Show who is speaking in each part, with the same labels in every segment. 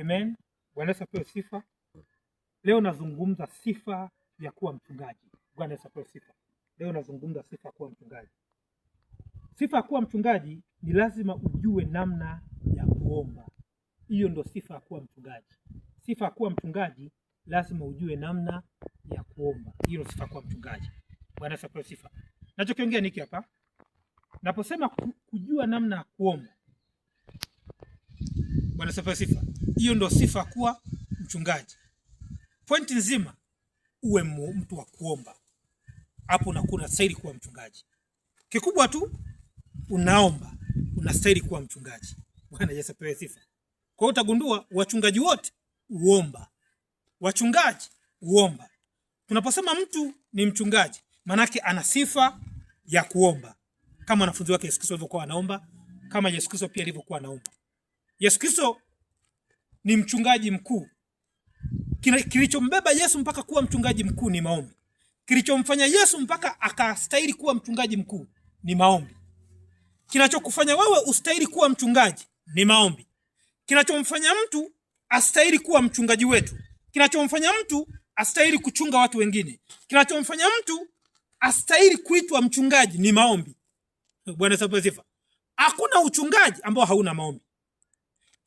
Speaker 1: Amen. Bwana Yesu apewe sifa. Leo nazungumza sifa ya kuwa mchungaji. Bwana Yesu apewe sifa. Leo nazungumza sifa ya kuwa mchungaji. Sifa ya kuwa mchungaji ni lazima ujue namna ya kuomba. Hiyo ndo sifa ya kuwa mchungaji. Sifa ya kuwa mchungaji lazima ujue namna ya kuomba. Hiyo ndo sifa ya kuwa mchungaji. Bwana Yesu apewe sifa. Nachokiongea niki hapa. Naposema kujua namna ya kuomba. Bwana Yesu apewe sifa. Hiyo ndo sifa kuwa mchungaji. Pointi nzima uwe mtu wa kuomba. Hapo unakuwa unastahili kuwa mchungaji. Kikubwa tu unaomba, unastahili kuwa mchungaji. Bwana Yesu apewe sifa. Kwa hiyo utagundua wachungaji wote uomba. Wachungaji uomba. Tunaposema mtu ni mchungaji, manake ana sifa ya kuomba. Kama wanafunzi wake Yesu Kristo alivyokuwa anaomba, kama Yesu Kristo pia alivyokuwa anaomba. Yesu Kristo ni mchungaji mkuu. Kilichombeba Yesu mpaka kuwa mchungaji mkuu ni maombi. Kilichomfanya Yesu mpaka akastahili kuwa mchungaji mkuu ni maombi. Kinachokufanya wewe ustahili kuwa mchungaji ni maombi. Kinachomfanya mtu astahili kuwa mchungaji wetu, kinachomfanya mtu astahili kuchunga watu wengine, kinachomfanya mtu astahili kuitwa mchungaji ni maombi. Bwana Yesu sifa. Hakuna uchungaji ambao hauna maombi.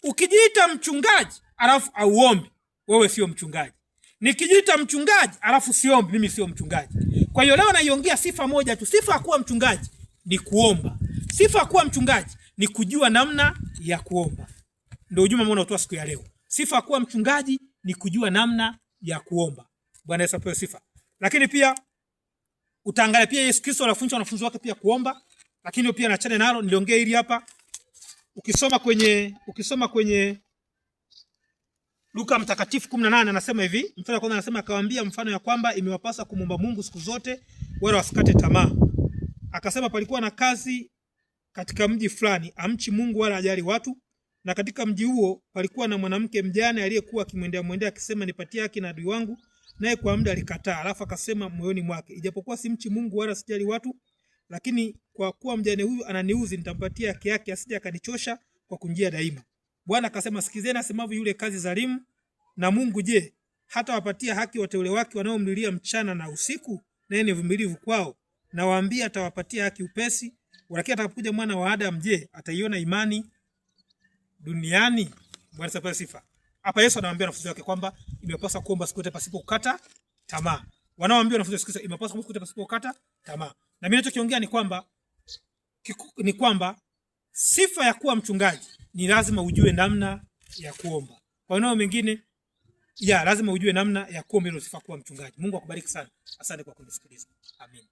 Speaker 1: Ukijiita mchungaji alafu auombi, wewe sio mchungaji. Nikijiita mchungaji alafu siombi, mimi sio mchungaji. Kwa hiyo leo naiongea sifa moja tu. Sifa ya kuwa mchungaji ni kuomba. Sifa ya kuwa mchungaji ni kujua namna ya kuomba. Ndio ujumbe ambao nautoa siku ya leo. Sifa ya kuwa mchungaji ni kujua namna ya kuomba. Bwana Yesu apewe sifa. Lakini pia utaangalia pia Yesu Kristo anafundisha wanafunzi wake pia kuomba, lakini pia naachane nalo niliongea hili hapa. Ukisoma kwenye Luka mtakatifu 18 anasema hivi, mstari wa kwanza anasema akawaambia mfano ya kwamba imewapasa kumwomba Mungu siku zote wala wasikate tamaa. Akasema palikuwa na kazi katika mji fulani, amchi Mungu wala ajali watu, na katika mji huo palikuwa na mwanamke mjane aliyekuwa akimwendea akisema nipatie haki na adui wangu, naye kwa muda alikataa. Alafu akasema moyoni mwake, ijapokuwa simchi Mungu wala sijali watu, lakini kwa kuwa mjane huyu ananiuzi nitampatia haki yake asije akanichosha kwa kunjia daima. Bwana akasema sikizeni asemavyo yule kazi dhalimu, na Mungu je, hata wapatia haki wateule wake wanaomlilia mchana na usiku? Naye ni mvumilivu kwao. Na waambia atawapatia haki upesi. Lakini atakapokuja mwana wa Adamu, je, ataiona imani duniani? Bwana apewe sifa. Hapa Yesu anawaambia wanafunzi wake kwamba imepaswa kuomba siku zote pasipo kukata tamaa. Wanaoambia wanafunzi wake imepaswa kuomba siku zote pasipo kukata tamaa. Na mimi ninachokiongea ni kwamba sifa ya kuwa mchungaji ni lazima ujue namna ya kuomba. Kwa neno mengine, lazima ujue namna ya kuomba ili sifa kuwa mchungaji. Mungu akubariki sana. Asante kwa kunisikiliza. Amen.